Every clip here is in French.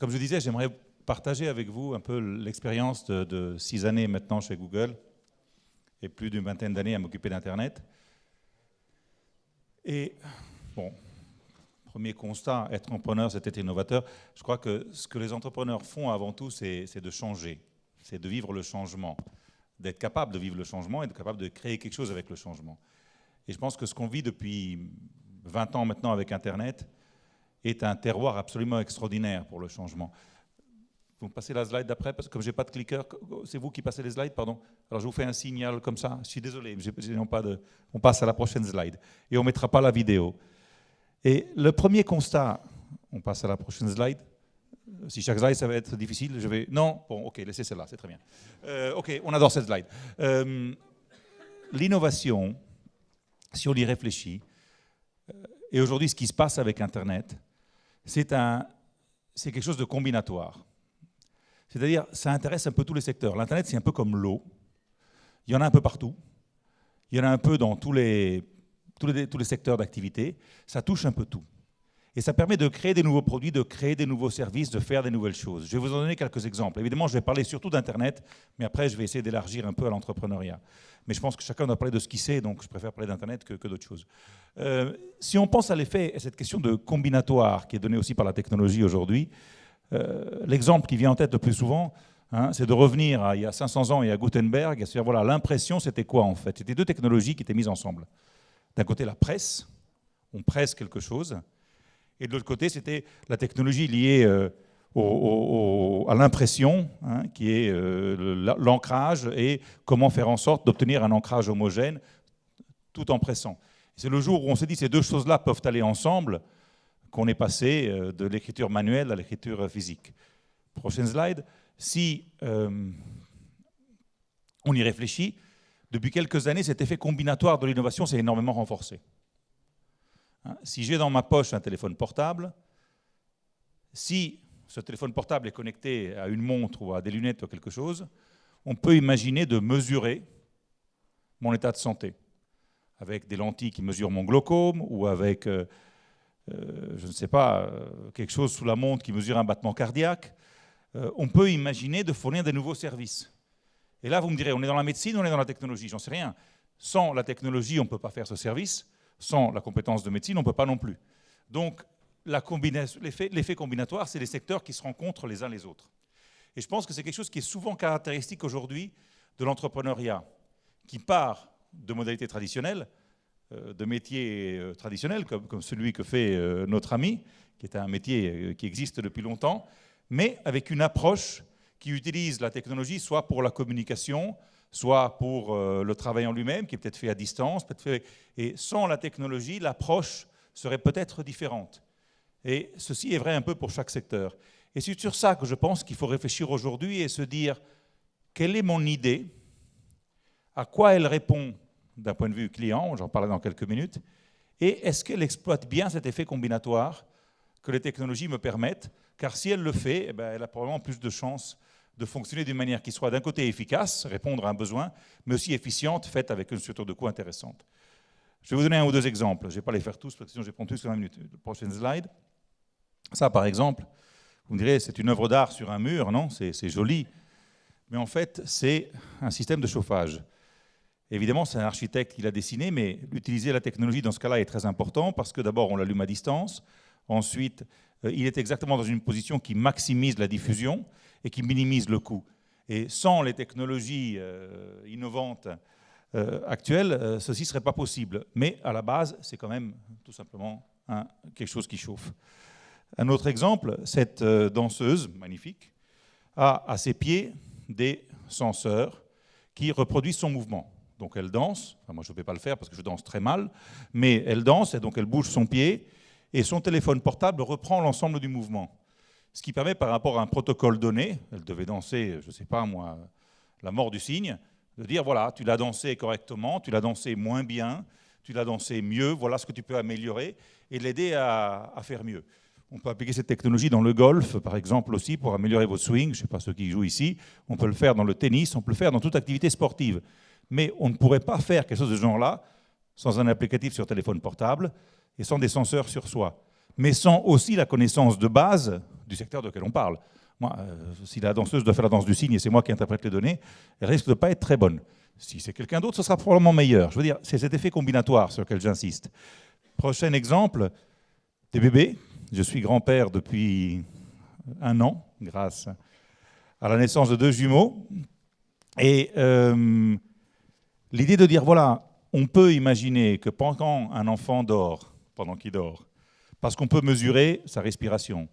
comme je disais, j'aimerais partager avec vous un peu l'expérience de 6 années maintenant chez Google et plus d'une vingtaine d'années à m'occuper d'Internet. Et bon, premier constat, être entrepreneur, c'est être innovateur. Je crois que ce que les entrepreneurs font avant tout, c'est de changer, c'est de vivre le changement, d'être capable de vivre le changement et d'être capable de créer quelque chose avec le changement. Et je pense que ce qu'on vit depuis 20 ans maintenant avec Internet est un terroir absolument extraordinaire pour le changement. Vous me passez la slide d'après, parce que comme je n'ai pas de clicker, c'est vous qui passez les slides, pardon. Alors je vous fais un signal comme ça, je suis désolé, on passe à la prochaine slide. Et on ne mettra pas la vidéo. Et le premier constat, on passe à la prochaine slide. Si chaque slide, ça va être difficile, je vais... Non, bon, ok, laissez celle-là, c'est très bien. Ok, on adore cette slide. L'innovation, si on y réfléchit, et aujourd'hui ce qui se passe avec Internet, c'est quelque chose de combinatoire. C'est-à-dire, ça intéresse un peu tous les secteurs. L'Internet, c'est un peu comme l'eau. Il y en a un peu partout. Il y en a un peu dans tous les secteurs d'activité. Ça touche un peu tout. Et ça permet de créer des nouveaux produits, de créer des nouveaux services, de faire des nouvelles choses. Je vais vous en donner quelques exemples. Évidemment, je vais parler surtout d'Internet, mais après, je vais essayer d'élargir un peu à l'entrepreneuriat. Mais je pense que chacun doit parler de ce qu'il sait, donc je préfère parler d'Internet que d'autres choses. Si on pense à l'effet, à cette question de combinatoire qui est donnée aussi par la technologie aujourd'hui, l'exemple qui vient en tête le plus souvent, c'est de revenir à il y a 500 ans et à Gutenberg et se dire, voilà, l'impression, c'était quoi en fait? C'était deux technologies qui étaient mises ensemble. D'un côté, la presse, on presse quelque chose, et de l'autre côté, c'était la technologie liée à l'impression, qui est l'ancrage et comment faire en sorte d'obtenir un ancrage homogène tout en pressant. C'est le jour où on s'est dit ces deux choses-là peuvent aller ensemble qu'on est passé de l'écriture manuelle à l'écriture physique. Prochaine slide. Si on y réfléchit, depuis quelques années, cet effet combinatoire de l'innovation s'est énormément renforcé. Si j'ai dans ma poche un téléphone portable, si ce téléphone portable est connecté à une montre ou à des lunettes ou quelque chose, on peut imaginer de mesurer mon état de santé avec des lentilles qui mesurent mon glaucome ou avec, je ne sais pas, quelque chose sous la montre qui mesure un battement cardiaque. On peut imaginer de fournir des nouveaux services. Et là, vous me direz, on est dans la médecine ou on est dans la technologie? J'en sais rien. Sans la technologie, on ne peut pas faire ce service. Sans la compétence de médecine, on ne peut pas non plus. Donc, l'effet combinatoire, c'est les secteurs qui se rencontrent les uns les autres. Et je pense que c'est quelque chose qui est souvent caractéristique aujourd'hui de l'entrepreneuriat, qui part de modalités traditionnelles, de métiers traditionnels, comme celui que fait notre ami, qui est un métier qui existe depuis longtemps, mais avec une approche qui utilise la technologie soit pour la communication, soit pour le travail en lui-même, qui est peut-être fait à distance. Et sans la technologie, l'approche serait peut-être différente. Et ceci est vrai un peu pour chaque secteur. Et c'est sur ça que je pense qu'il faut réfléchir aujourd'hui et se dire quelle est mon idée, à quoi elle répond d'un point de vue client, j'en parlerai dans quelques minutes, et est-ce qu'elle exploite bien cet effet combinatoire que les technologies me permettent, car si elle le fait, eh bien, elle a probablement plus de chances de fonctionner d'une manière qui soit d'un côté efficace, répondre à un besoin, mais aussi efficiente, faite avec une structure de coût intéressante. Je vais vous donner un ou deux exemples. Je ne vais pas les faire tous, parce que sinon je vais prendre tous sur 1 minute. Prochaine slide. Ça, par exemple, vous me direz, c'est une œuvre d'art sur un mur, non? C'est joli. Mais en fait, c'est un système de chauffage. Évidemment, c'est un architecte qui l'a dessiné, mais utiliser la technologie dans ce cas-là est très important, parce que d'abord, on l'allume à distance. Ensuite, il est exactement dans une position qui maximise la diffusion et qui minimise le coût. Et sans les technologies innovantes actuelles, ceci ne serait pas possible. Mais à la base, c'est quand même tout simplement quelque chose qui chauffe. Un autre exemple, cette danseuse magnifique a à ses pieds des senseurs qui reproduisent son mouvement. Donc elle danse, enfin, moi je ne vais pas le faire parce que je danse très mal, mais elle danse et donc elle bouge son pied et son téléphone portable reprend l'ensemble du mouvement. Ce qui permet par rapport à un protocole donné, elle devait danser, je ne sais pas moi, la mort du cygne, de dire voilà, tu l'as dansé correctement, tu l'as dansé moins bien, tu l'as dansé mieux, voilà ce que tu peux améliorer et l'aider à faire mieux. On peut appliquer cette technologie dans le golf, par exemple, aussi, pour améliorer votre swing. Je ne sais pas ceux qui jouent ici. On peut le faire dans le tennis, on peut le faire dans toute activité sportive. Mais on ne pourrait pas faire quelque chose de ce genre-là sans un applicatif sur téléphone portable et sans des senseurs sur soi. mais sans aussi la connaissance de base du secteur de quel on parle. Moi, si la danseuse doit faire la danse du cygne et c'est moi qui interprète les données, elle risque de ne pas être très bonne. Si c'est quelqu'un d'autre, ce sera probablement meilleur. Je veux dire, c'est cet effet combinatoire sur lequel j'insiste. Prochain exemple, des bébés. Je suis grand-père depuis 1 an, grâce à la naissance de 2 jumeaux. Et l'idée de dire, voilà, on peut imaginer que pendant un enfant dort, pendant qu'il dort, parce qu'on peut mesurer sa respiration,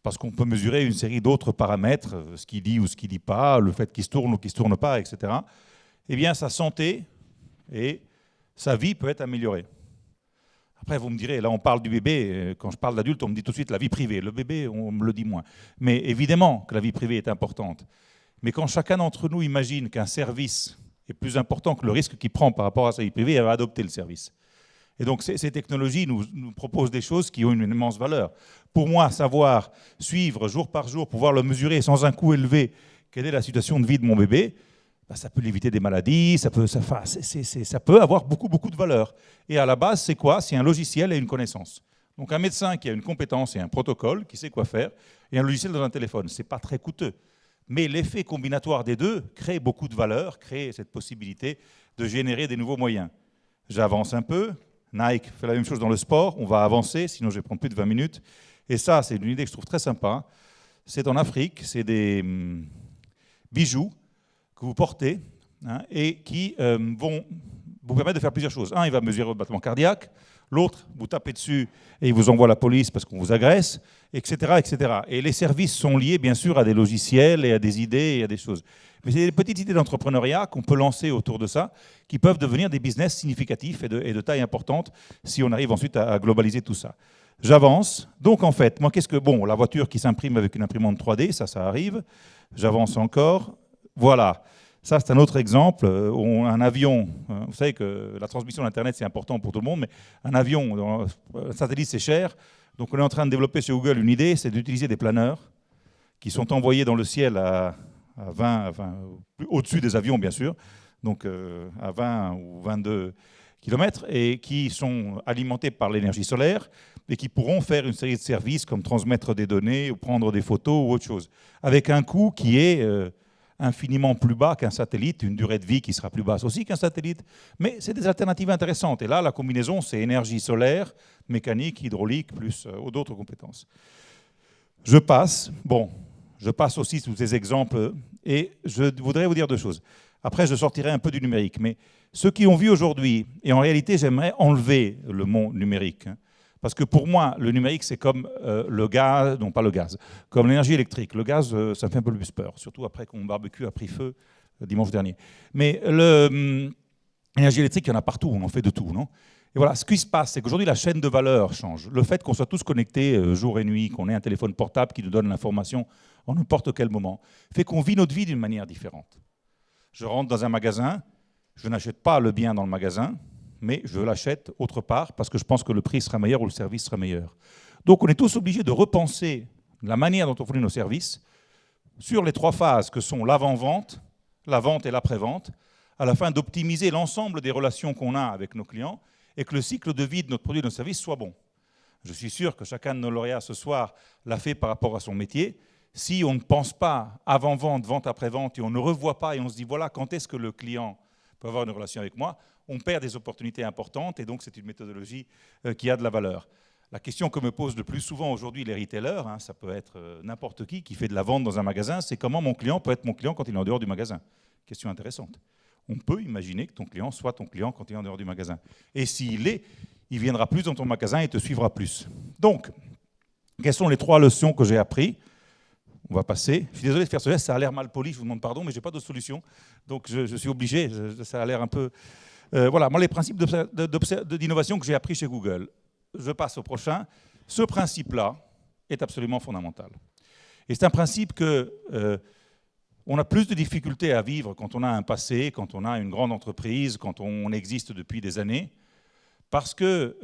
parce qu'on peut mesurer une série d'autres paramètres, ce qu'il dit ou ce qu'il ne dit pas, le fait qu'il se tourne ou qu'il ne se tourne pas, etc., eh bien, sa santé et sa vie peut être améliorée. Après, vous me direz, là, on parle du bébé. Quand je parle d'adulte, on me dit tout de suite la vie privée. Le bébé, on me le dit moins. Mais évidemment que la vie privée est importante. Mais quand chacun d'entre nous imagine qu'un service est plus important que le risque qu'il prend par rapport à sa vie privée, elle va adopter le service. Et donc, ces technologies nous proposent des choses qui ont une immense valeur. Pour moi, savoir suivre jour par jour, pouvoir le mesurer sans un coût élevé, quelle est la situation de vie de mon bébé, ben, ça peut l'éviter des maladies, ça peut avoir beaucoup de valeur. Et à la base, c'est quoi? C'est un logiciel et une connaissance. Donc un médecin qui a une compétence et un protocole, qui sait quoi faire, et un logiciel dans un téléphone. Ce n'est pas très coûteux. Mais l'effet combinatoire des deux crée beaucoup de valeur, crée cette possibilité de générer des nouveaux moyens. J'avance un peu. Nike fait la même chose dans le sport. On va avancer, sinon je vais prendre plus de 20 minutes. Et ça, c'est une idée que je trouve très sympa. C'est en Afrique, c'est des bijoux que vous portez et qui vont vous permettre de faire plusieurs choses. Un, il va mesurer votre battement cardiaque. L'autre, vous tapez dessus et il vous envoie la police parce qu'on vous agresse, etc., etc. Et les services sont liés, bien sûr, à des logiciels et à des idées et à des choses. Mais c'est des petites idées d'entrepreneuriat qu'on peut lancer autour de ça, qui peuvent devenir des business significatifs et de taille importante si on arrive ensuite à globaliser tout ça. J'avance. Donc, en fait, moi, Bon, la voiture qui s'imprime avec une imprimante 3D, ça arrive. J'avance encore. Voilà. Ça, c'est un autre exemple. Un avion, vous savez que la transmission d'Internet, c'est important pour tout le monde, mais un avion, un satellite, c'est cher. Donc, on est en train de développer chez Google une idée, c'est d'utiliser des planeurs qui sont envoyés dans le ciel à 20, au-dessus des avions, bien sûr, donc à 20 ou 22 km, et qui sont alimentés par l'énergie solaire et qui pourront faire une série de services comme transmettre des données ou prendre des photos ou autre chose, avec un coût qui est infiniment plus bas qu'un satellite, une durée de vie qui sera plus basse aussi qu'un satellite, mais c'est des alternatives intéressantes. Et là, la combinaison, c'est énergie solaire, mécanique, hydraulique, plus d'autres compétences. Je passe aussi tous ces exemples, et je voudrais vous dire 2 choses. Après, je sortirai un peu du numérique, mais ceux qui ont vu aujourd'hui, et en réalité, j'aimerais enlever le mot numérique, parce que pour moi, le numérique, c'est comme le gaz, non pas le gaz, comme l'énergie électrique. Le gaz, ça me fait un peu plus peur, surtout après que mon barbecue a pris feu dimanche dernier. Mais l'énergie électrique, il y en a partout, on en fait de tout, non? Et voilà, ce qui se passe, c'est qu'aujourd'hui, la chaîne de valeur change. Le fait qu'on soit tous connectés jour et nuit, qu'on ait un téléphone portable qui nous donne l'information en n'importe quel moment, fait qu'on vit notre vie d'une manière différente. Je rentre dans un magasin, je n'achète pas le bien dans le magasin, mais je l'achète autre part parce que je pense que le prix sera meilleur ou le service sera meilleur. Donc on est tous obligés de repenser la manière dont on fournit nos services sur les 3 phases que sont l'avant-vente, la vente et l'après-vente, à la fin d'optimiser l'ensemble des relations qu'on a avec nos clients et que le cycle de vie de notre produit et de nos services soit bon. Je suis sûr que chacun de nos lauréats ce soir l'a fait par rapport à son métier. Si on ne pense pas avant-vente, vente après-vente, et on ne revoit pas et on se dit voilà quand est-ce que le client peut avoir une relation avec moi, on perd des opportunités importantes et donc c'est une méthodologie qui a de la valeur. La question que me posent le plus souvent aujourd'hui les retailers, ça peut être n'importe qui fait de la vente dans un magasin, c'est comment mon client peut être mon client quand il est en dehors du magasin. Question intéressante. On peut imaginer que ton client soit ton client quand il est en dehors du magasin. Et s'il l'est, il viendra plus dans ton magasin et te suivra plus. Donc, quelles sont les 3 leçons que j'ai apprises? On va passer. Je suis désolé de faire ce geste, ça a l'air mal poli, je vous demande pardon, mais je n'ai pas de solution. Donc je suis obligé, ça a l'air un peu... voilà, moi les principes d'innovation que j'ai appris chez Google. Je passe au prochain. Ce principe-là est absolument fondamental. Et c'est un principe que on a plus de difficultés à vivre quand on a un passé, quand on a une grande entreprise, quand on existe depuis des années, parce que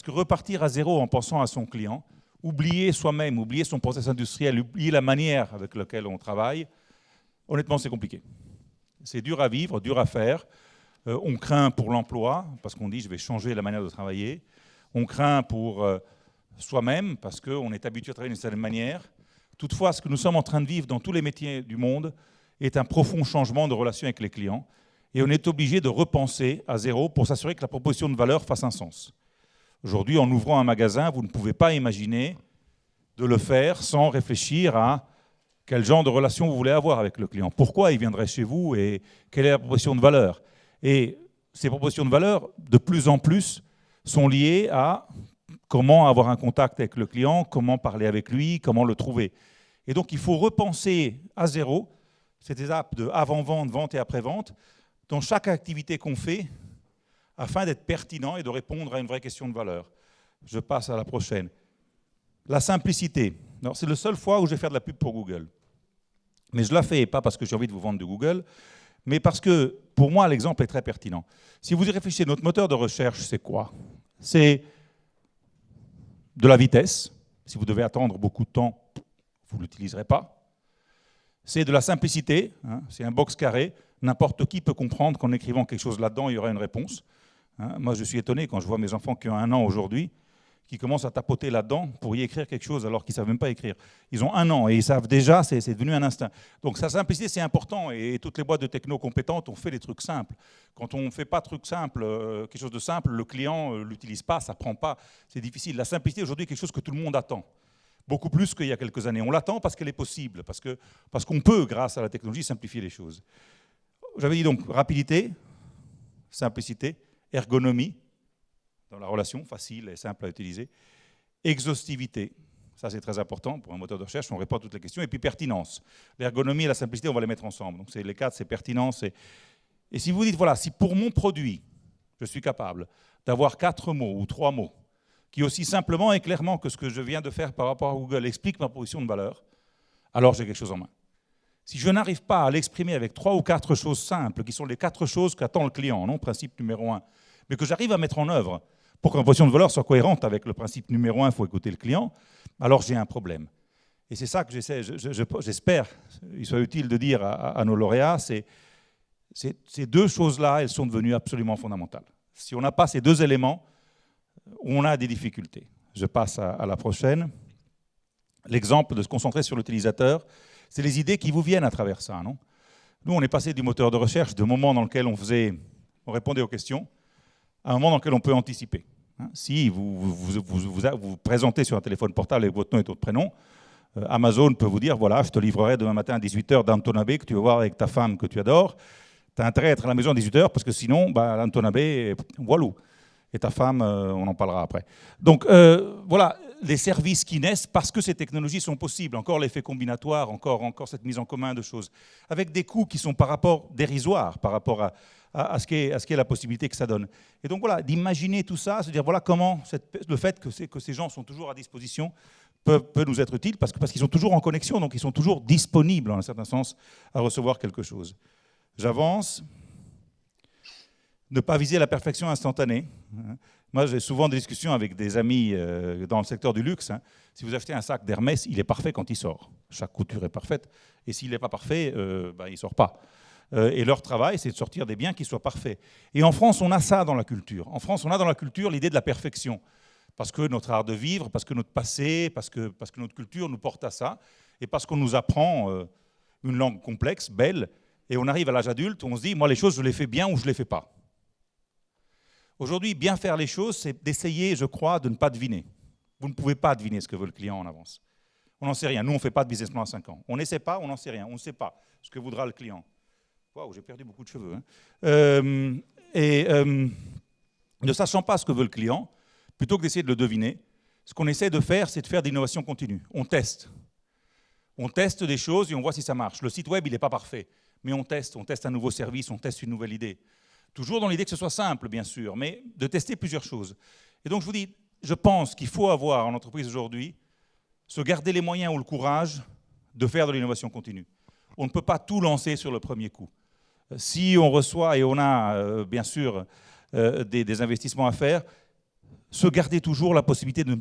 repartir à zéro en pensant à son client, oublier soi-même, oublier son process industriel, oublier la manière avec laquelle on travaille, honnêtement, c'est compliqué. C'est dur à vivre, dur à faire. On craint pour l'emploi, parce qu'on dit « je vais changer la manière de travailler ». On craint pour soi-même parce qu'on est habitué à travailler d'une certaine manière. Toutefois, ce que nous sommes en train de vivre dans tous les métiers du monde est un profond changement de relation avec les clients. Et on est obligé de repenser à zéro pour s'assurer que la proposition de valeur fasse un sens. Aujourd'hui, en ouvrant un magasin, vous ne pouvez pas imaginer de le faire sans réfléchir à quel genre de relation vous voulez avoir avec le client. Pourquoi il viendrait chez vous et quelle est la proposition de valeur? Et ces propositions de valeur, de plus en plus, sont liées à comment avoir un contact avec le client, comment parler avec lui, comment le trouver. Et donc, il faut repenser à zéro cette étape de avant-vente, vente et après-vente dans chaque activité qu'on fait afin d'être pertinent et de répondre à une vraie question de valeur. Je passe à la prochaine. La simplicité. C'est la seule fois où je vais faire de la pub pour Google. Mais je la fais, pas parce que j'ai envie de vous vendre de Google, mais parce que, pour moi, l'exemple est très pertinent. Si vous y réfléchissez, notre moteur de recherche, c'est quoi? C'est de la vitesse. Si vous devez attendre beaucoup de temps, vous ne l'utiliserez pas. C'est de la simplicité, hein, c'est un box carré. N'importe qui peut comprendre qu'en écrivant quelque chose là-dedans, il y aura une réponse. Hein, moi, je suis étonné quand je vois mes enfants qui ont 1 an aujourd'hui, qui commencent à tapoter là-dedans pour y écrire quelque chose alors qu'ils ne savent même pas écrire. Ils ont 1 an et ils savent déjà, c'est devenu un instinct. Donc sa simplicité, c'est important et toutes les boîtes de techno compétentes ont fait des trucs simples. Quand on ne fait pas de trucs simples, quelque chose de simple, le client ne l'utilise pas, ça ne prend pas, c'est difficile. La simplicité aujourd'hui est quelque chose que tout le monde attend. Beaucoup plus qu'il y a quelques années. On l'attend parce qu'elle est possible, parce qu'on peut, grâce à la technologie, simplifier les choses. J'avais dit donc rapidité, simplicité, ergonomie, dans la relation, facile et simple à utiliser. Exhaustivité, ça c'est très important pour un moteur de recherche, on répond à toutes les questions. Et puis pertinence. L'ergonomie et la simplicité, on va les mettre ensemble. Donc les 4, c'est pertinence. Et si vous dites, voilà, si pour mon produit, je suis capable d'avoir 4 mots ou 3 mots, qui aussi simplement et clairement que ce que je viens de faire par rapport à Google explique ma proposition de valeur, alors j'ai quelque chose en main. Si je n'arrive pas à l'exprimer avec 3 ou 4 choses simples, qui sont les 4 choses qu'attend le client, non, principe numéro 1, mais que j'arrive à mettre en œuvre, pour que ma proposition de valeur soit cohérente avec le principe numéro 1, il faut écouter le client, alors j'ai un problème. Et c'est ça que j'espère, il soit utile de dire à nos lauréats, ces 2 choses-là, elles sont devenues absolument fondamentales. Si on n'a pas ces 2 éléments, on a des difficultés. Je passe à la prochaine. L'exemple de se concentrer sur l'utilisateur, c'est les idées qui vous viennent à travers ça, non? Nous, on est passé du moteur de recherche, de moment dans lequel on répondait aux questions, à un moment dans lequel on peut anticiper. Si vous présentez sur un téléphone portable avec votre nom et votre prénom, Amazon peut vous dire, voilà, je te livrerai demain matin à 18h d'Antonabé que tu vas voir avec ta femme que tu adores. Tu as intérêt à être à la maison à 18h parce que sinon, l'Antonabé, voilà. Et ta femme, on en parlera après. Donc voilà, les services qui naissent parce que ces technologies sont possibles. Encore l'effet combinatoire, encore cette mise en commun de choses, avec des coûts qui sont par rapport dérisoires, par rapport à ce qu'est la possibilité que ça donne. Et donc voilà, d'imaginer tout ça, se dire voilà comment le fait que ces gens sont toujours à disposition peut nous être utile, parce qu'ils sont toujours en connexion, donc ils sont toujours disponibles, en un certain sens, à recevoir quelque chose. J'avance. Ne pas viser la perfection instantanée. Moi, j'ai souvent des discussions avec des amis dans le secteur du luxe. Si vous achetez un sac d'Hermès, il est parfait quand il sort. Chaque couture est parfaite. Et s'il n'est pas parfait, il ne sort pas. Et leur travail, c'est de sortir des biens qui soient parfaits. Et en France, on a ça dans la culture. En France, on a dans la culture l'idée de la perfection. Parce que notre art de vivre, parce que notre passé, parce que notre culture nous porte à ça. Et parce qu'on nous apprend une langue complexe, belle. Et on arrive à l'âge adulte, on se dit, moi, les choses, je les fais bien ou je ne les fais pas. Aujourd'hui, bien faire les choses, c'est d'essayer, je crois, de ne pas deviner. Vous ne pouvez pas deviner ce que veut le client en avance. On n'en sait rien. Nous, on ne fait pas de business plan à 5 ans. On n'essaie pas, on n'en sait rien. On ne sait pas ce que voudra le client. Waouh, j'ai perdu beaucoup de cheveux. Ne sachant pas ce que veut le client, plutôt que d'essayer de le deviner, ce qu'on essaie de faire, c'est de faire de l'innovation continue. On teste. On teste des choses et on voit si ça marche. Le site web, il n'est pas parfait, mais on teste un nouveau service, on teste une nouvelle idée. Toujours dans l'idée que ce soit simple, bien sûr, mais de tester plusieurs choses. Et donc, je vous dis, je pense qu'il faut avoir en entreprise aujourd'hui, se garder les moyens ou le courage de faire de l'innovation continue. On ne peut pas tout lancer sur le premier coup. Si on reçoit et on a, bien sûr, des investissements à faire, se garder toujours la possibilité de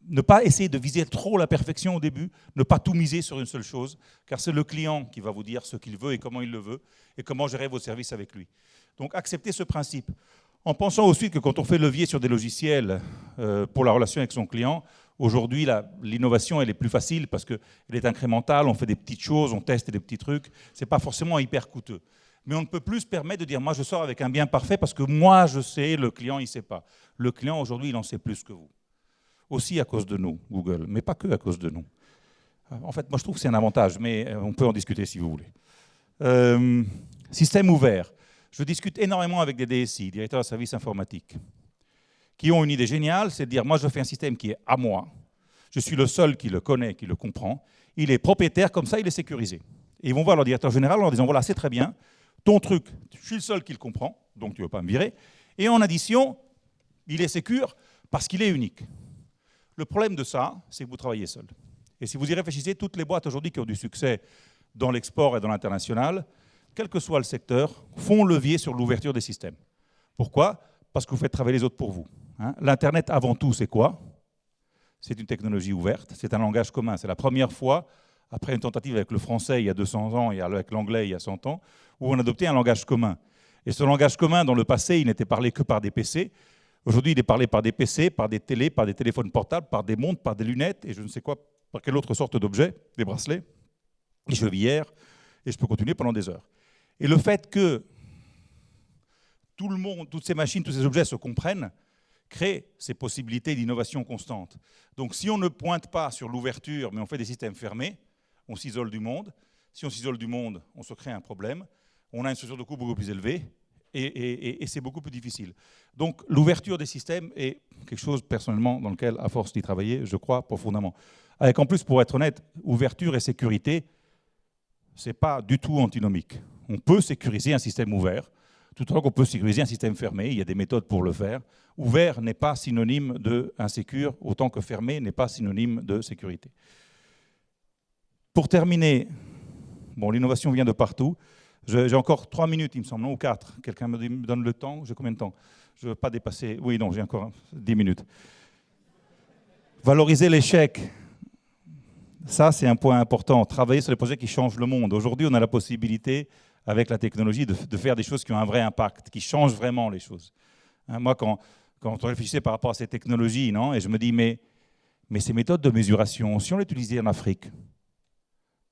ne pas essayer de viser trop la perfection au début, ne pas tout miser sur une seule chose, car c'est le client qui va vous dire ce qu'il veut et comment il le veut, et comment gérer vos services avec lui. Donc acceptez ce principe. En pensant aussi que quand on fait levier sur des logiciels pour la relation avec son client, aujourd'hui, l'innovation, elle est plus facile parce qu'elle est incrémentale, on fait des petites choses, on teste des petits trucs, ce n'est pas forcément hyper coûteux. Mais on ne peut plus se permettre de dire, moi je sors avec un bien parfait parce que moi je sais, le client il ne sait pas. Le client aujourd'hui, il en sait plus que vous. Aussi à cause de nous, Google, mais pas que à cause de nous. En fait, moi je trouve que c'est un avantage, mais on peut en discuter si vous voulez. Système ouvert. Je discute énormément avec des DSI, directeurs de services informatiques, qui ont une idée géniale, c'est de dire, moi je fais un système qui est à moi, je suis le seul qui le connaît, qui le comprend, il est propriétaire, comme ça il est sécurisé. Et ils vont voir leur directeur général en leur disant, voilà, c'est très bien, ton truc, je suis le seul qui le comprend, donc tu ne veux pas me virer, et en addition, il est sécure parce qu'il est unique. Le problème de ça, c'est que vous travaillez seul. Et si vous y réfléchissez, toutes les boîtes aujourd'hui qui ont du succès dans l'export et dans l'international, quel que soit le secteur, font levier sur l'ouverture des systèmes. Pourquoi? Parce que vous faites travailler les autres pour vous. L'Internet, avant tout, c'est quoi? C'est une technologie ouverte, c'est un langage commun. C'est la première fois, après une tentative avec le français il y a 200 ans et avec l'anglais il y a 100 ans, où on a adopté un langage commun. Et ce langage commun, dans le passé, il n'était parlé que par des PC. Aujourd'hui, il est parlé par des PC, par des télés, par des téléphones portables, par des montres, par des lunettes, et je ne sais quoi, par quelle autre sorte d'objet, des bracelets, des chevillères, et je peux continuer pendant des heures. Et le fait que tout le monde, toutes ces machines, tous ces objets se comprennent, crée ces possibilités d'innovation constante. Donc si on ne pointe pas sur l'ouverture, mais on fait des systèmes fermés, on s'isole du monde. Si on s'isole du monde, on se crée un problème. On a une structure de coût beaucoup plus élevée et c'est beaucoup plus difficile. Donc l'ouverture des systèmes est quelque chose, personnellement, dans lequel, à force d'y travailler, je crois profondément. Avec en plus, pour être honnête, ouverture et sécurité, ce n'est pas du tout antinomique. On peut sécuriser un système ouvert, tout autant qu'on peut sécuriser un système fermé. Il y a des méthodes pour le faire. Ouvert n'est pas synonyme de insécure, autant que fermé n'est pas synonyme de sécurité. Pour terminer, bon, l'innovation vient de partout. J'ai encore 3 minutes, il me semble, non, ou 4. Quelqu'un me donne le temps? J'ai combien de temps? Je ne veux pas dépasser. Oui, non, j'ai encore 10 minutes. Valoriser l'échec. Ça, c'est un point important. Travailler sur les projets qui changent le monde. Aujourd'hui, on a la possibilité, avec la technologie, de faire des choses qui ont un vrai impact, qui changent vraiment les choses. Moi, quand on réfléchissait par rapport à ces technologies, non, et je me dis, mais ces méthodes de mesuration, si on les utilisait en Afrique,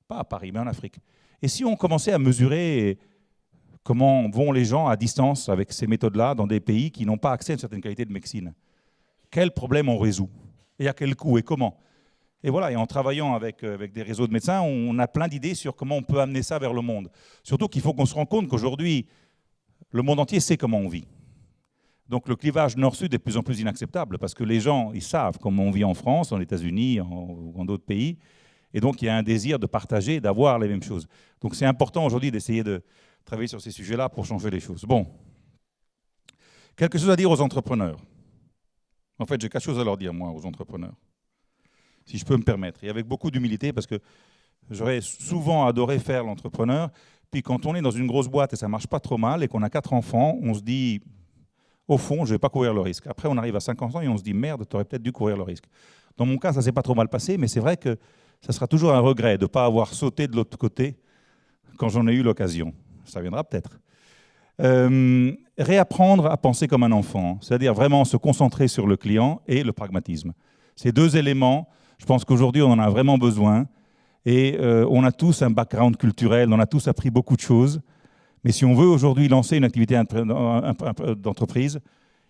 pas à Paris, mais en Afrique, et si on commençait à mesurer comment vont les gens à distance avec ces méthodes-là dans des pays qui n'ont pas accès à une certaine qualité de médecine, quel problème on résout? Et à quel coût et comment? Et voilà, et en travaillant avec des réseaux de médecins, on a plein d'idées sur comment on peut amener ça vers le monde. Surtout qu'il faut qu'on se rende compte qu'aujourd'hui, le monde entier sait comment on vit. Donc le clivage nord-sud est de plus en plus inacceptable parce que les gens, ils savent comment on vit en France, en États-Unis ou en d'autres pays. Et donc il y a un désir de partager, d'avoir les mêmes choses. Donc c'est important aujourd'hui d'essayer de travailler sur ces sujets-là pour changer les choses. Bon, quelque chose à dire aux entrepreneurs. En fait, j'ai quelque chose à leur dire, moi, aux entrepreneurs, si je peux me permettre, et avec beaucoup d'humilité, parce que j'aurais souvent adoré faire l'entrepreneur, puis quand on est dans une grosse boîte et ça ne marche pas trop mal, et qu'on a 4 enfants, on se dit, au fond, je ne vais pas courir le risque. Après, on arrive à 50 ans et on se dit, merde, tu aurais peut-être dû courir le risque. Dans mon cas, ça ne s'est pas trop mal passé, mais c'est vrai que ça sera toujours un regret de ne pas avoir sauté de l'autre côté quand j'en ai eu l'occasion. Ça viendra peut-être. Réapprendre à penser comme un enfant, c'est-à-dire vraiment se concentrer sur le client et le pragmatisme. Ces 2 éléments, je pense qu'aujourd'hui, on en a vraiment besoin. Et on a tous un background culturel, on a tous appris beaucoup de choses. Mais si on veut aujourd'hui lancer une activité d'entreprise,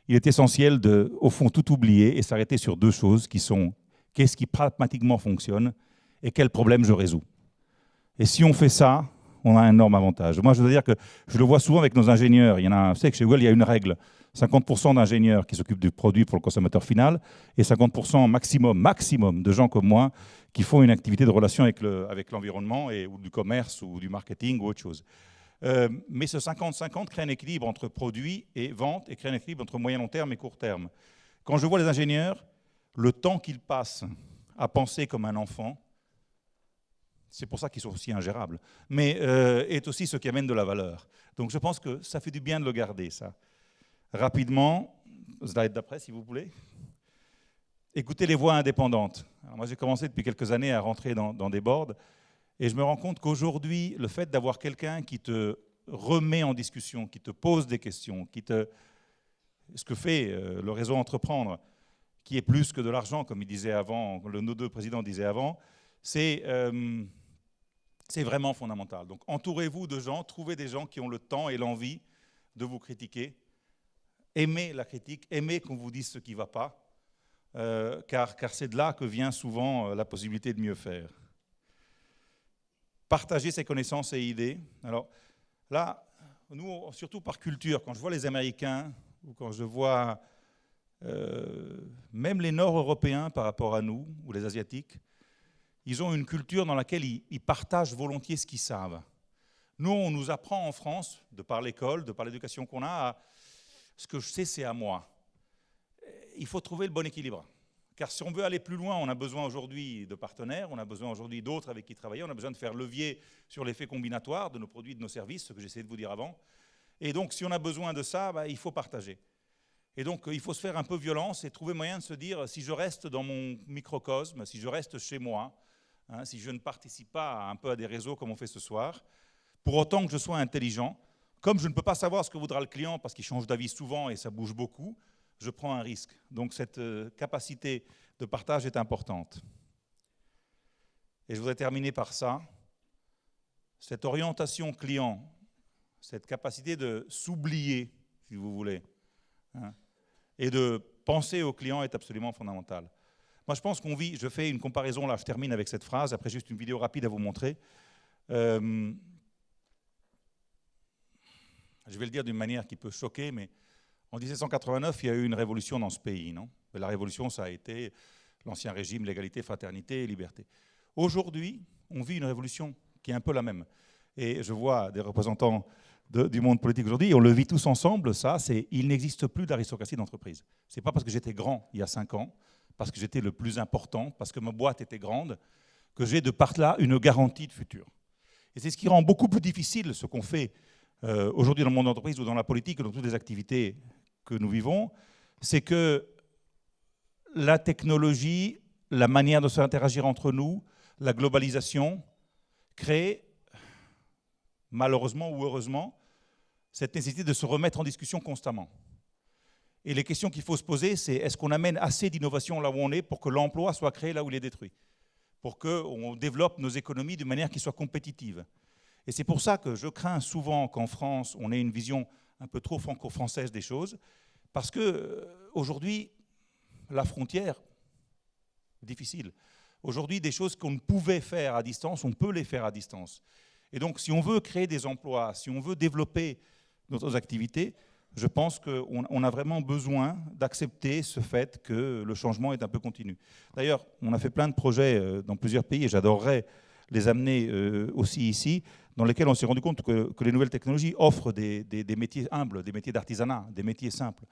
il est essentiel de, au fond, tout oublier et s'arrêter sur 2 choses qui sont qu'est-ce qui pragmatiquement fonctionne et quel problème je résous. Et si on fait ça, on a un énorme avantage. Moi, je veux dire que je le vois souvent avec nos ingénieurs. Il y en a, vous savez que chez Google, il y a une règle. 50% d'ingénieurs qui s'occupent du produit pour le consommateur final et 50% maximum de gens comme moi qui font une activité de relation avec l'environnement ou du commerce ou du marketing ou autre chose. Mais ce 50-50 crée un équilibre entre produit et vente et crée un équilibre entre moyen long terme et court terme. Quand je vois les ingénieurs, le temps qu'ils passent à penser comme un enfant, c'est pour ça qu'ils sont aussi ingérables, mais est aussi ce qui amène de la valeur. Donc je pense que ça fait du bien de le garder, ça. Rapidement, slide d'après, si vous voulez. Écoutez les voix indépendantes. Alors moi, j'ai commencé depuis quelques années à rentrer dans des boards et je me rends compte qu'aujourd'hui, le fait d'avoir quelqu'un qui te remet en discussion, qui te pose des questions, ce que fait le réseau Entreprendre, qui est plus que de l'argent, comme il disait avant, nos deux présidents disaient avant, c'est vraiment fondamental. Donc entourez-vous de gens, trouvez des gens qui ont le temps et l'envie de vous critiquer. Aimez la critique, aimez qu'on vous dise ce qui ne va pas, car c'est de là que vient souvent la possibilité de mieux faire. Partager ses connaissances et idées. Alors là, nous, surtout par culture, quand je vois les Américains ou quand je vois même les Nord-Européens par rapport à nous, ou les Asiatiques, ils ont une culture dans laquelle ils partagent volontiers ce qu'ils savent. Nous, on nous apprend en France, de par l'école, de par l'éducation qu'on a, ce que je sais, c'est à moi. Il faut trouver le bon équilibre. Car si on veut aller plus loin, on a besoin aujourd'hui de partenaires, on a besoin aujourd'hui d'autres avec qui travailler, on a besoin de faire levier sur l'effet combinatoire de nos produits, de nos services, ce que j'essayais de vous dire avant. Et donc, si on a besoin de ça, il faut partager. Et donc, il faut se faire un peu violence et trouver moyen de se dire, si je reste dans mon microcosme, si je reste chez moi, si je ne participe pas un peu à des réseaux comme on fait ce soir, pour autant que je sois intelligent, comme je ne peux pas savoir ce que voudra le client parce qu'il change d'avis souvent et ça bouge beaucoup, je prends un risque. Donc cette capacité de partage est importante. Et je voudrais terminer par ça. Cette orientation client, cette capacité de s'oublier, si vous voulez, et de penser au client est absolument fondamentale. Moi, je pense qu'on vit, je fais une comparaison, là, je termine avec cette phrase, après juste une vidéo rapide à vous montrer. Je vais le dire d'une manière qui peut choquer, mais en 1789, il y a eu une révolution dans ce pays, non? La révolution, ça a été l'ancien régime, l'égalité, fraternité et liberté. Aujourd'hui, on vit une révolution qui est un peu la même. Et je vois des représentants du monde politique aujourd'hui, on le vit tous ensemble, ça, c'est il n'existe plus d'aristocratie d'entreprise. Ce n'est pas parce que j'étais grand il y a 5 ans, parce que j'étais le plus important, parce que ma boîte était grande, que j'ai de part là une garantie de futur. Et c'est ce qui rend beaucoup plus difficile ce qu'on fait aujourd'hui dans le monde de l'entreprise ou dans la politique ou dans toutes les activités que nous vivons, c'est que la technologie, la manière de s'interagir entre nous, la globalisation crée, malheureusement ou heureusement, cette nécessité de se remettre en discussion constamment. Et les questions qu'il faut se poser, c'est est-ce qu'on amène assez d'innovation là où on est pour que l'emploi soit créé là où il est détruit, pour qu'on développe nos économies de manière qui soit compétitive. Et c'est pour ça que je crains souvent qu'en France, on ait une vision un peu trop franco-française des choses, parce qu'aujourd'hui, la frontière est difficile. Aujourd'hui, des choses qu'on ne pouvait faire à distance, on peut les faire à distance. Et donc, si on veut créer des emplois, si on veut développer notre activités, je pense qu'on a vraiment besoin d'accepter ce fait que le changement est un peu continu. D'ailleurs, on a fait plein de projets dans plusieurs pays et j'adorerais les amener aussi ici, dans lesquels on s'est rendu compte que les nouvelles technologies offrent des métiers humbles, des métiers d'artisanat, des métiers simples.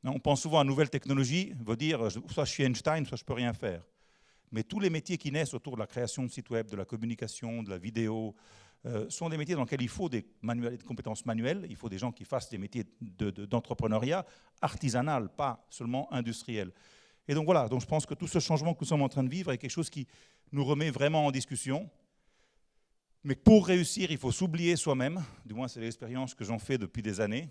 On pense souvent à nouvelles technologies, veut dire soit je suis Einstein, soit je ne peux rien faire. Mais tous les métiers qui naissent autour de la création de sites web, de la communication, de la vidéo, sont des métiers dans lesquels il faut des compétences manuelles, il faut des gens qui fassent des métiers d'entrepreneuriat artisanal, pas seulement industriel. Et donc voilà, donc je pense que tout ce changement que nous sommes en train de vivre est quelque chose qui nous remet vraiment en discussion. Mais pour réussir, il faut s'oublier soi-même, du moins c'est l'expérience que j'en fais depuis des années.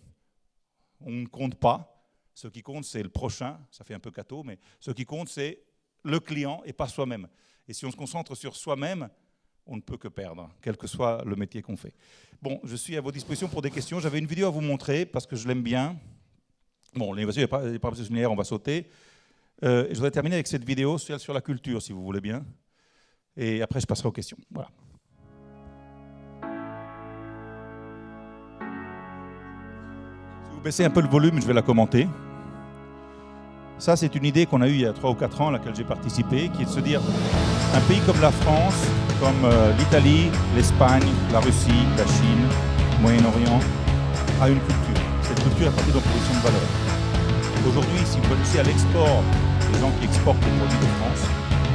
On ne compte pas, ce qui compte c'est le prochain, ça fait un peu cateau, mais ce qui compte c'est le client et pas soi-même. Et si on se concentre sur soi-même, on ne peut que perdre, quel que soit le métier qu'on fait. Bon, je suis à vos dispositions pour des questions. J'avais une vidéo à vous montrer parce que je l'aime bien. Bon, l'innovation n'est pas similaire, on va sauter. Je voudrais terminer avec cette vidéo sur la culture, si vous voulez bien. Et après, je passerai aux questions. Voilà. Si vous baissez un peu le volume, je vais la commenter. Ça, c'est une idée qu'on a eue il y a 3 ou 4 ans, à laquelle j'ai participé, qui est de se dire, un pays comme la France, comme l'Italie, l'Espagne, la Russie, la Chine, le Moyen-Orient, a une culture. Cette culture est partie de proposition de valeur. Aujourd'hui, si vous connaissez à l'export les gens qui exportent les produits de France,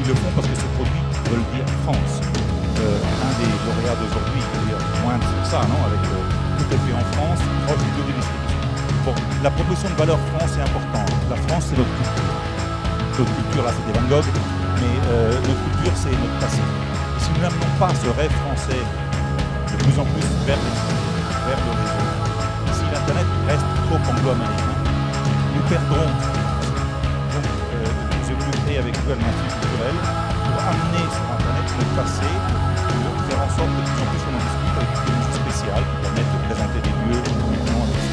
ils le font parce que ces produits veulent dire France. Un des lauréats d'aujourd'hui, d'ailleurs, moins de ça, non, avec tout est fait en France, proche du lieu de distribution. Bon, la proposition de valeur France est importante. La France, c'est notre culture. Notre culture, là, c'était Van Gogh, mais notre culture, c'est notre passé. Et si nous n'amenons pas ce rêve français de plus en plus vers le réseau, si l'Internet reste trop anglo-américain, il perdrons. Donc, j'ai voulu créer avec Google un institut culturel pour amener sur Internet le passé, pour faire en sorte que de plus en plus on en discute avec des technologies spéciales qui permettent de présenter des lieux, notamment avec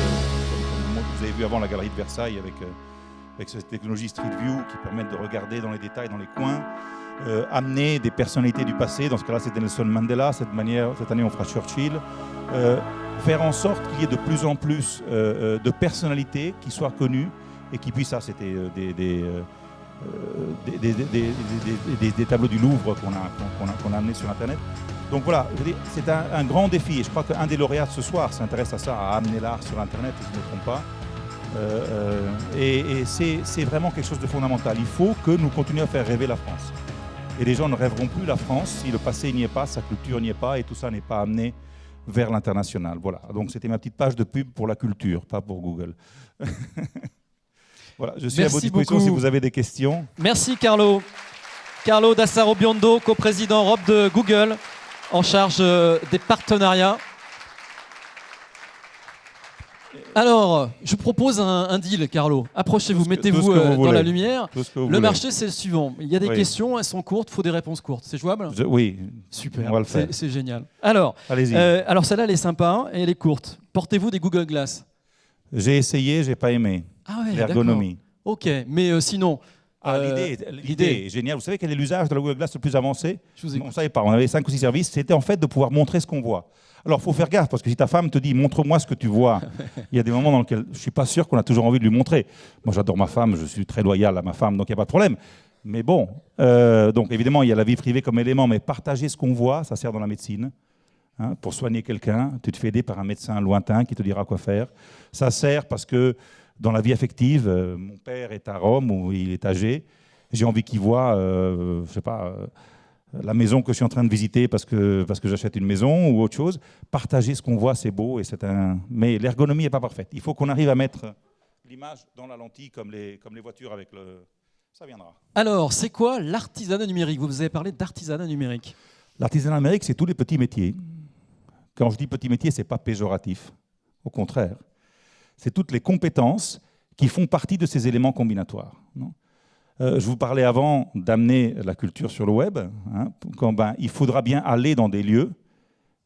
comme vous avez vu avant la galerie de Versailles avec cette technologie Street View qui permettent de regarder dans les détails, dans les coins, amener des personnalités du passé, dans ce cas-là c'était Nelson Mandela, cette année on fera Churchill, faire en sorte qu'il y ait de plus en plus de personnalités qui soient connues et qui puissent, ça c'était des tableaux du Louvre qu'on a amenés sur Internet. Donc voilà, c'est un grand défi et je crois qu'un des lauréats de ce soir s'intéresse à ça, à amener l'art sur Internet, si je ne me trompe pas. Et c'est vraiment quelque chose de fondamental. Il faut que nous continuions à faire rêver la France. Et les gens ne rêveront plus la France si le passé n'y est pas, sa culture n'y est pas et tout ça n'est pas amené vers l'international. Voilà, donc c'était ma petite page de pub pour la culture, pas pour Google. Voilà, je suis à votre disposition si vous avez des questions. Merci Carlo. Carlo D'Assaro Biondo, coprésident Europe de Google, en charge des partenariats. Alors, je vous propose un deal, Carlo. Approchez-vous, mettez-vous dans la lumière. Le marché, c'est le suivant. Il y a des questions, elles sont courtes, il faut des réponses courtes. C'est jouable ? Oui. Super, on va le faire. C'est génial. Alors, alors celle-là, elle est sympa et elle est courte. Portez-vous des Google Glass ? J'ai essayé, j'ai pas aimé. Ah ouais, l'ergonomie. Ok, mais sinon... L'idée est géniale. Vous savez quel est l'usage de la Google Glass le plus avancé ? Je vous écoute. On ne savait pas, on avait 5 ou 6 services. C'était en fait de pouvoir montrer ce qu'on voit. Alors, il faut faire gaffe, parce que si ta femme te dit « montre-moi ce que tu vois », il y a des moments dans lesquels je ne suis pas sûr qu'on a toujours envie de lui montrer. Moi, j'adore ma femme, je suis très loyal à ma femme, donc il n'y a pas de problème. Mais bon, donc évidemment, il y a la vie privée comme élément, mais partager ce qu'on voit, ça sert dans la médecine. Hein, pour soigner quelqu'un, tu te fais aider par un médecin lointain qui te dira quoi faire. Ça sert parce que dans la vie affective, mon père est à Rome, où il est âgé, j'ai envie qu'il voit, je sais pas... la maison que je suis en train de visiter parce que j'achète une maison ou autre chose. Partager ce qu'on voit, c'est beau, mais l'ergonomie n'est pas parfaite. Il faut qu'on arrive à mettre l'image dans la lentille comme les voitures avec le... Ça viendra. Alors, c'est quoi l'artisanat numérique ? Vous avez parlé d'artisanat numérique. L'artisanat numérique, c'est tous les petits métiers. Quand je dis petits métiers, ce n'est pas péjoratif. Au contraire. C'est toutes les compétences qui font partie de ces éléments combinatoires. Non ? Je vous parlais avant d'amener la culture sur le web. Hein, il faudra bien aller dans des lieux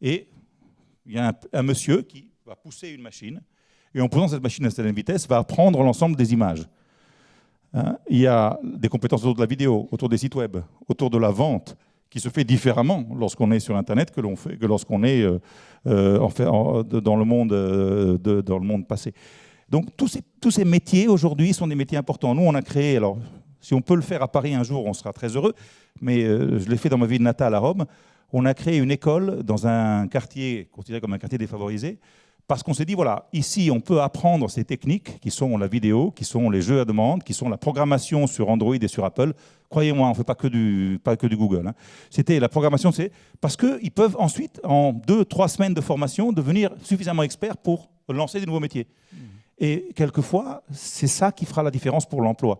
et il y a un monsieur qui va pousser une machine et en poussant cette machine à certaine vitesse va apprendre l'ensemble des images. Hein, il y a des compétences autour de la vidéo, autour des sites web, autour de la vente qui se fait différemment lorsqu'on est sur Internet que lorsqu'on est dans le monde passé. Donc tous ces métiers aujourd'hui sont des métiers importants. Nous, on a créé... Alors, si on peut le faire à Paris un jour, on sera très heureux, mais je l'ai fait dans ma ville natale à Rome. On a créé une école dans un quartier considéré comme un quartier défavorisé, parce qu'on s'est dit, voilà, ici, on peut apprendre ces techniques qui sont la vidéo, qui sont les jeux à demande, qui sont la programmation sur Android et sur Apple. Croyez-moi, on ne fait pas que du Google. Hein. C'était la programmation, c'est parce qu'ils peuvent ensuite, en 2-3 semaines de formation, devenir suffisamment experts pour lancer des nouveaux métiers. Et quelquefois, c'est ça qui fera la différence pour l'emploi.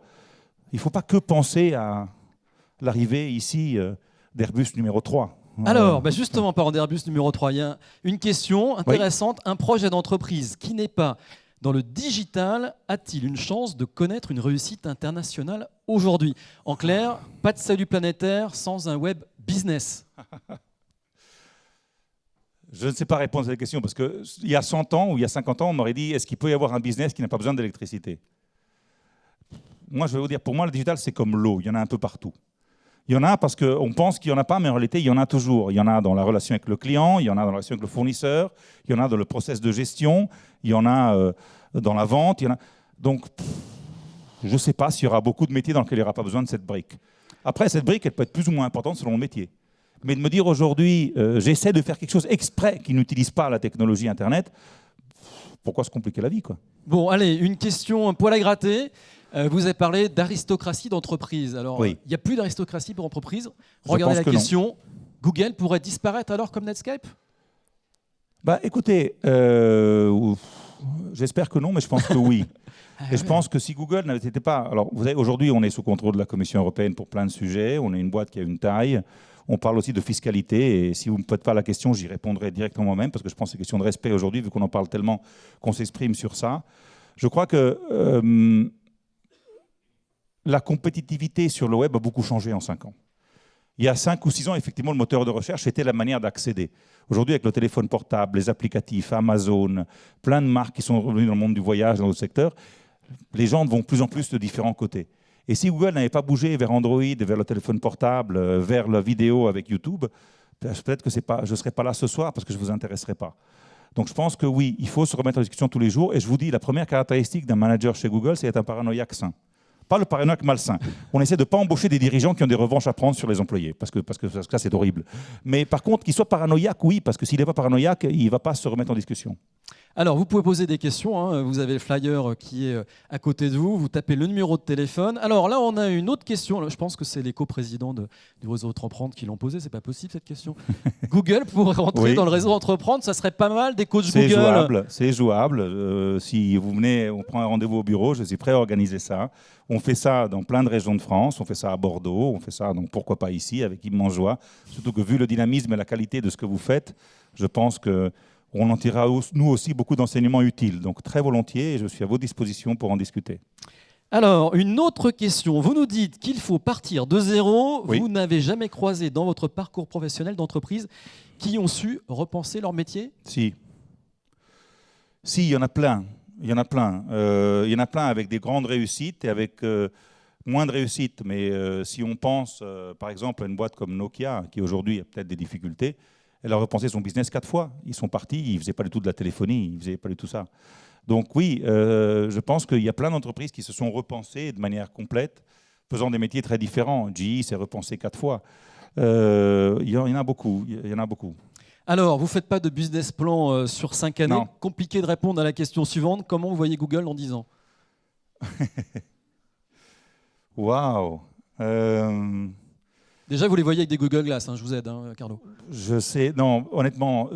Il ne faut pas que penser à l'arrivée ici d'Airbus numéro 3. Alors, justement, parlant d'Airbus numéro 3, il y a une question intéressante. Oui. Un projet d'entreprise qui n'est pas dans le digital a-t-il une chance de connaître une réussite internationale aujourd'hui ? En clair, pas de salut planétaire sans un web business. Je ne sais pas répondre à cette question parce qu'il y a 100 ans ou il y a 50 ans, on m'aurait dit est-ce qu'il peut y avoir un business qui n'a pas besoin d'électricité ? Moi, je vais vous dire, pour moi, le digital, c'est comme l'eau. Il y en a un peu partout. Il y en a parce qu'on pense qu'il n'y en a pas, mais en réalité, il y en a toujours. Il y en a dans la relation avec le client, il y en a dans la relation avec le fournisseur, il y en a dans le process de gestion, il y en a dans la vente. Il y en a... Donc, je ne sais pas s'il y aura beaucoup de métiers dans lesquels il n'y aura pas besoin de cette brique. Après, cette brique, elle peut être plus ou moins importante selon le métier. Mais de me dire aujourd'hui, j'essaie de faire quelque chose exprès qui n'utilise pas la technologie Internet, pourquoi se compliquer la vie, quoi ? Bon, allez, une question un poil à gratter. Vous avez parlé d'aristocratie d'entreprise. Alors, oui. Il n'y a plus d'aristocratie pour entreprise. Regardez la question. Non. Google pourrait disparaître alors comme Netscape ? Écoutez, j'espère que non, mais je pense que oui. Et je pense que si Google n'avait été pas... Alors, vous savez, aujourd'hui, on est sous contrôle de la Commission européenne pour plein de sujets. On est une boîte qui a une taille. On parle aussi de fiscalité. Et si vous ne me posez pas la question, j'y répondrai directement moi-même, parce que je pense que c'est une question de respect aujourd'hui, vu qu'on en parle tellement qu'on s'exprime sur ça. Je crois que... la compétitivité sur le web a beaucoup changé en 5 ans. Il y a 5 ou 6 ans, effectivement, le moteur de recherche était la manière d'accéder. Aujourd'hui, avec le téléphone portable, les applicatifs, Amazon, plein de marques qui sont revenues dans le monde du voyage, dans notre secteur, les gens vont de plus en plus de différents côtés. Et si Google n'avait pas bougé vers Android, vers le téléphone portable, vers la vidéo avec YouTube, peut-être que je ne serais pas là ce soir parce que je ne vous intéresserais pas. Donc je pense que oui, il faut se remettre en discussion tous les jours. Et je vous dis, la première caractéristique d'un manager chez Google, c'est d'être un paranoïaque sain. Pas le paranoïaque malsain. On essaie de ne pas embaucher des dirigeants qui ont des revanches à prendre sur les employés, parce que ça, c'est horrible. Mais par contre, qu'il soit paranoïaque, oui, parce que s'il n'est pas paranoïaque, il ne va pas se remettre en discussion. Alors, vous pouvez poser des questions. Hein. Vous avez le flyer qui est à côté de vous. Vous tapez le numéro de téléphone. Alors là, on a une autre question. Je pense que c'est les coprésidents du réseau Entreprendre qui l'ont posée. C'est pas possible, cette question. Google pourrait rentrer dans le réseau Entreprendre. Ça serait pas mal, des coachs Google. C'est jouable. Si vous venez, on prend un rendez-vous au bureau. Je suis prêt à organiser ça. On fait ça dans plein de régions de France. On fait ça à Bordeaux. On fait ça, donc pourquoi pas ici, avec immense joie. Surtout que vu le dynamisme et la qualité de ce que vous faites, je pense que on en tirera, nous aussi, beaucoup d'enseignements utiles. Donc, très volontiers, et je suis à vos dispositions pour en discuter. Alors, une autre question. Vous nous dites qu'il faut partir de zéro. Oui. Vous n'avez jamais croisé dans votre parcours professionnel d'entreprise qui ont su repenser leur métier? Si, il y en a plein. Il y en a plein. Il y en a plein avec des grandes réussites et avec moins de réussites. Mais si on pense, par exemple, à une boîte comme Nokia, qui aujourd'hui a peut-être des difficultés, elle a repensé son business 4 fois. Ils sont partis, ils ne faisaient pas du tout de la téléphonie, ils ne faisaient pas du tout ça. Donc oui, je pense qu'il y a plein d'entreprises qui se sont repensées de manière complète, faisant des métiers très différents. GE s'est repensé 4 fois. Il y en a beaucoup. Il y en a beaucoup. Alors, vous ne faites pas de business plan sur 5 années. Non. Compliqué de répondre à la question suivante. Comment vous voyez Google dans 10 ans? Waouh. Déjà, vous les voyez avec des Google Glass, hein, je vous aide, Carlo. Je sais, non, honnêtement,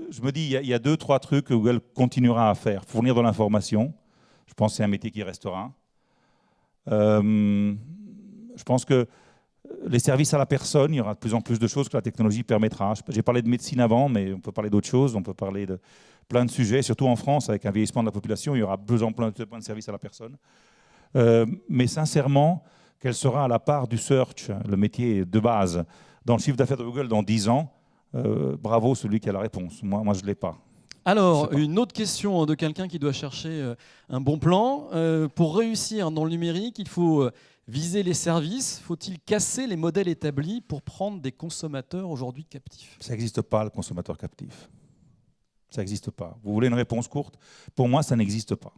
je me dis, il y a 2-3 trucs que Google continuera à faire. Fournir de l'information, je pense que c'est un métier qui restera. Je pense que les services à la personne, il y aura de plus en plus de choses que la technologie permettra. J'ai parlé de médecine avant, mais on peut parler d'autres choses, on peut parler de plein de sujets, surtout en France, avec un vieillissement de la population, il y aura besoin de services à la personne. Mais sincèrement, quelle sera la part du search, le métier de base, dans le chiffre d'affaires de Google dans 10 ans? Bravo celui qui a la réponse. Moi je ne l'ai pas. Alors, une autre question de quelqu'un qui doit chercher un bon plan. Pour réussir dans le numérique, il faut viser les services. Faut-il casser les modèles établis pour prendre des consommateurs aujourd'hui captifs? Ça n'existe pas, le consommateur captif. Ça n'existe pas. Vous voulez une réponse courte? Pour moi, ça n'existe pas.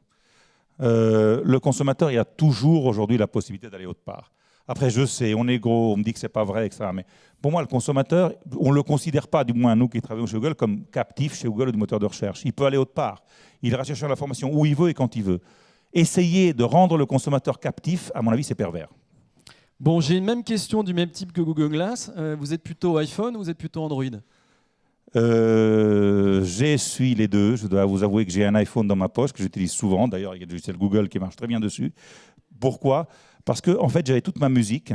Le consommateur, il a toujours aujourd'hui la possibilité d'aller autre part. Après, je sais, on est gros, on me dit que ce n'est pas vrai, etc. Mais pour moi, le consommateur, on ne le considère pas, du moins nous qui travaillons chez Google, comme captif chez Google ou du moteur de recherche. Il peut aller autre part. Il ira chercher l'information où il veut et quand il veut. Essayer de rendre le consommateur captif, à mon avis, c'est pervers. Bon, j'ai une même question du même type que Google Glass. Vous êtes plutôt iPhone ou vous êtes plutôt Android? J'essuie les deux. Je dois vous avouer que j'ai un iPhone dans ma poche que j'utilise souvent. D'ailleurs, il y a des logiciels Google qui marchent très bien dessus. Pourquoi? Parce que en fait, j'avais toute ma musique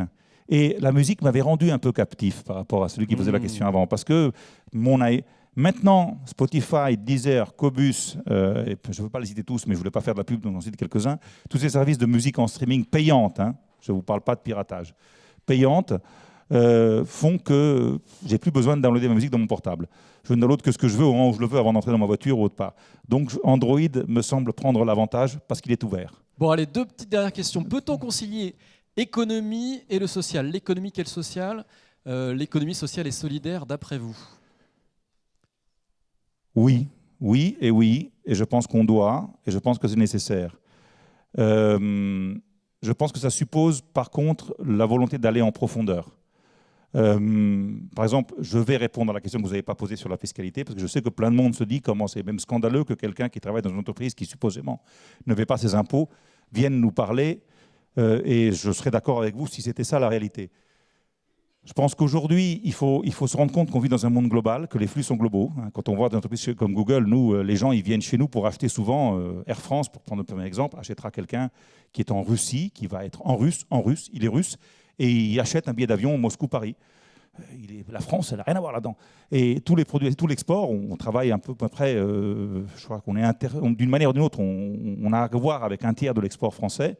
et la musique m'avait rendu un peu captif par rapport à celui qui posait la question avant. Parce que maintenant, Spotify, Deezer, Qobuz, et je ne veux pas les citer tous, mais je ne voulais pas faire de la pub, donc j'en cite quelques-uns, tous ces services de musique en streaming payantes, hein, je ne vous parle pas de piratage, payantes, font que j'ai plus besoin de downloader ma musique dans mon portable. Je ne download que ce que je veux au moment où je le veux avant d'entrer dans ma voiture ou autre part. Donc Android me semble prendre l'avantage parce qu'il est ouvert. Bon, allez, 2 petites dernières questions. Peut-on concilier économie et le social? L'économie et le social? L'économie sociale et solidaire, d'après vous? Oui, et je pense qu'on doit, et je pense que c'est nécessaire. Je pense que ça suppose, par contre, la volonté d'aller en profondeur. Par exemple, je vais répondre à la question que vous n'avez pas posée sur la fiscalité, parce que je sais que plein de monde se dit comment c'est même scandaleux que quelqu'un qui travaille dans une entreprise qui supposément ne paie pas ses impôts vienne nous parler, et je serais d'accord avec vous si c'était ça la réalité. Je pense qu'aujourd'hui, il faut se rendre compte qu'on vit dans un monde global, que les flux sont globaux. Quand on voit des entreprises comme Google, nous, les gens ils viennent chez nous pour acheter souvent. Air France, pour prendre le premier exemple, achètera quelqu'un qui est en Russie, qui va être en russe, il est russe, et il achète un billet d'avion Moscou-Paris. La France, elle n'a rien à voir là-dedans. Et tous les produits, tout l'export, on travaille un peu à peu près, je crois qu'on est d'une manière ou d'une autre, on a à voir avec un tiers de l'export français.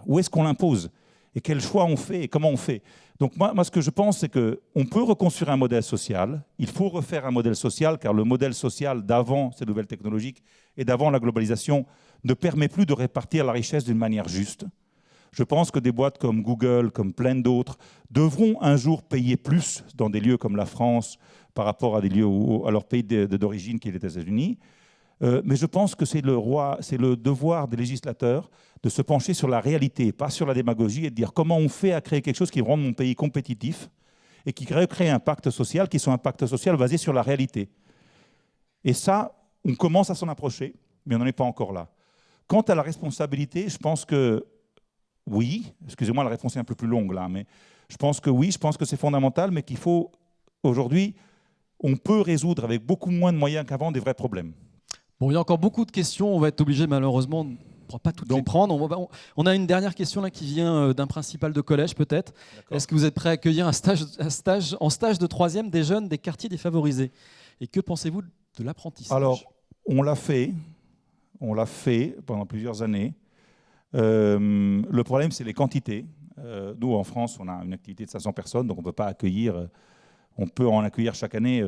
où est-ce qu'on l'impose? Et quel choix on fait? Et comment on fait? Donc moi, ce que je pense, c'est qu'on peut reconstruire un modèle social. Il faut refaire un modèle social, car le modèle social d'avant ces nouvelles technologies et d'avant la globalisation ne permet plus de répartir la richesse d'une manière juste. Je pense que des boîtes comme Google, comme plein d'autres, devront un jour payer plus dans des lieux comme la France par rapport à des lieux à leur pays d'origine qui est les États-Unis. Mais je pense que c'est le devoir des législateurs de se pencher sur la réalité, pas sur la démagogie, et de dire comment on fait à créer quelque chose qui rende mon pays compétitif et qui crée un pacte social qui soit un pacte social basé sur la réalité. Et ça, on commence à s'en approcher, mais on n'en est pas encore là. Quant à la responsabilité, je pense que oui, excusez-moi, la réponse est un peu plus longue là, mais je pense que oui, je pense que c'est fondamental, mais qu'il faut, aujourd'hui, on peut résoudre avec beaucoup moins de moyens qu'avant des vrais problèmes. Bon, il y a encore beaucoup de questions, on va être obligé malheureusement, on ne pourra pas toutes les prendre. On a une dernière question là qui vient d'un principal de collège peut-être. Est-ce que vous êtes prêt à accueillir en stage de 3e des jeunes des quartiers défavorisés? Et que pensez-vous de l'apprentissage? Alors, on l'a fait pendant plusieurs années. Le problème, c'est les quantités. Nous, en France, on a une activité de 500 personnes, donc on ne peut pas accueillir. On peut en accueillir chaque année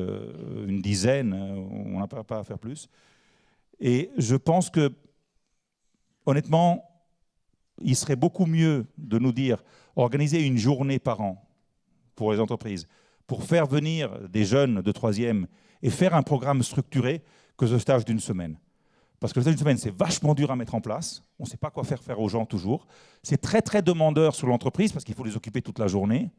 une dizaine, on n'a pas à faire plus. Et je pense que, honnêtement, il serait beaucoup mieux de nous dire organiser une journée par an pour les entreprises, pour faire venir des jeunes de 3e et faire un programme structuré que ce stage d'une semaine. Parce que le stage d'une semaine, c'est vachement dur à mettre en place. On ne sait pas quoi faire aux gens toujours. C'est très, très demandeur sur l'entreprise parce qu'il faut les occuper toute la journée.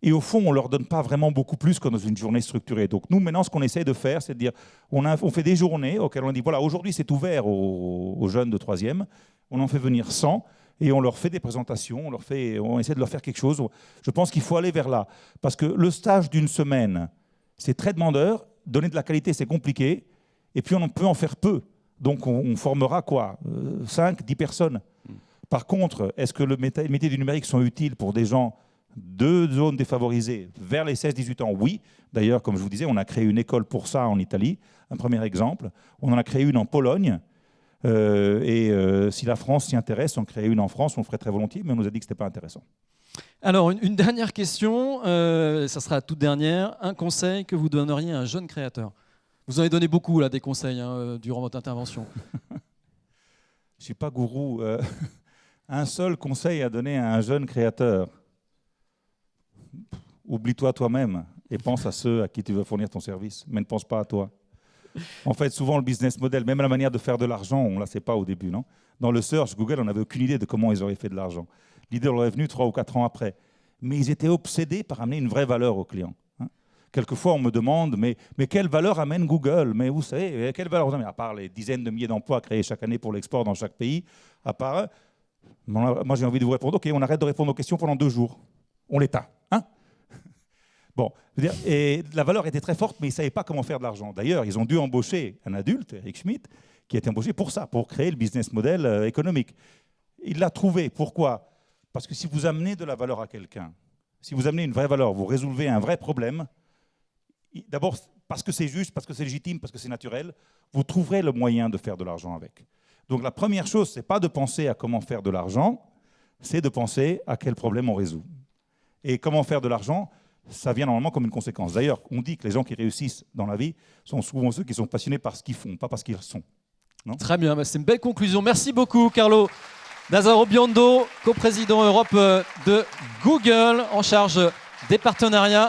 Et au fond, on ne leur donne pas vraiment beaucoup plus que dans une journée structurée. Donc nous, maintenant, ce qu'on essaie de faire, c'est de dire, on fait des journées auxquelles on dit, voilà, aujourd'hui, c'est ouvert aux jeunes de 3e. On en fait venir 100 et on leur fait des présentations, on essaie de leur faire quelque chose. Je pense qu'il faut aller vers là. Parce que le stage d'une semaine, c'est très demandeur. Donner de la qualité, c'est compliqué. Et puis, on peut en faire peu. Donc, on formera quoi 5, 10 personnes. Par contre, est-ce que les métiers du numérique sont utiles pour des gens de zones défavorisées vers les 16-18 ans? Oui. D'ailleurs, comme je vous disais, on a créé une école pour ça en Italie, un premier exemple. On en a créé une en Pologne. Si la France s'y intéresse, on crée une en France, on le ferait très volontiers, mais on nous a dit que ce n'était pas intéressant. Alors, une dernière question, ça sera la toute dernière. Un conseil que vous donneriez à un jeune créateur? Vous en avez donné beaucoup, là, des conseils durant votre intervention. Je ne suis pas gourou. Un seul conseil à donner à un jeune créateur. Oublie-toi toi-même et pense à ceux à qui tu veux fournir ton service, mais ne pense pas à toi. En fait, souvent, le business model, même la manière de faire de l'argent, on ne la sait pas au début. Non, dans le search, Google, on n'avait aucune idée de comment ils auraient fait de l'argent. L'idée leur est venue 3 ou 4 ans après. Mais ils étaient obsédés par amener une vraie valeur aux clients. Quelquefois, on me demande, mais quelle valeur amène Google? Mais vous savez, quelle valeur vous amène? À part les dizaines de milliers d'emplois créés chaque année pour l'export dans chaque pays, à part... Moi, j'ai envie de vous répondre, OK, on arrête de répondre aux questions pendant 2 jours. On l'éteint. Bon, je veux dire, et la valeur était très forte, mais ils ne savaient pas comment faire de l'argent. D'ailleurs, ils ont dû embaucher un adulte, Eric Schmidt, qui a été embauché pour ça, pour créer le business model économique. Il l'a trouvé. Pourquoi? Parce que si vous amenez de la valeur à quelqu'un, si vous amenez une vraie valeur, vous résolvez un vrai problème, d'abord parce que c'est juste, parce que c'est légitime, parce que c'est naturel, vous trouverez le moyen de faire de l'argent avec. Donc la première chose, ce n'est pas de penser à comment faire de l'argent, c'est de penser à quel problème on résout. Et comment faire de l'argent, ça vient normalement comme une conséquence. D'ailleurs, on dit que les gens qui réussissent dans la vie sont souvent ceux qui sont passionnés par ce qu'ils font, pas par ce qu'ils sont. Non ? Très bien, c'est une belle conclusion. Merci beaucoup, Carlo Nazzaro Biondo, coprésident Europe de Google, en charge des partenariats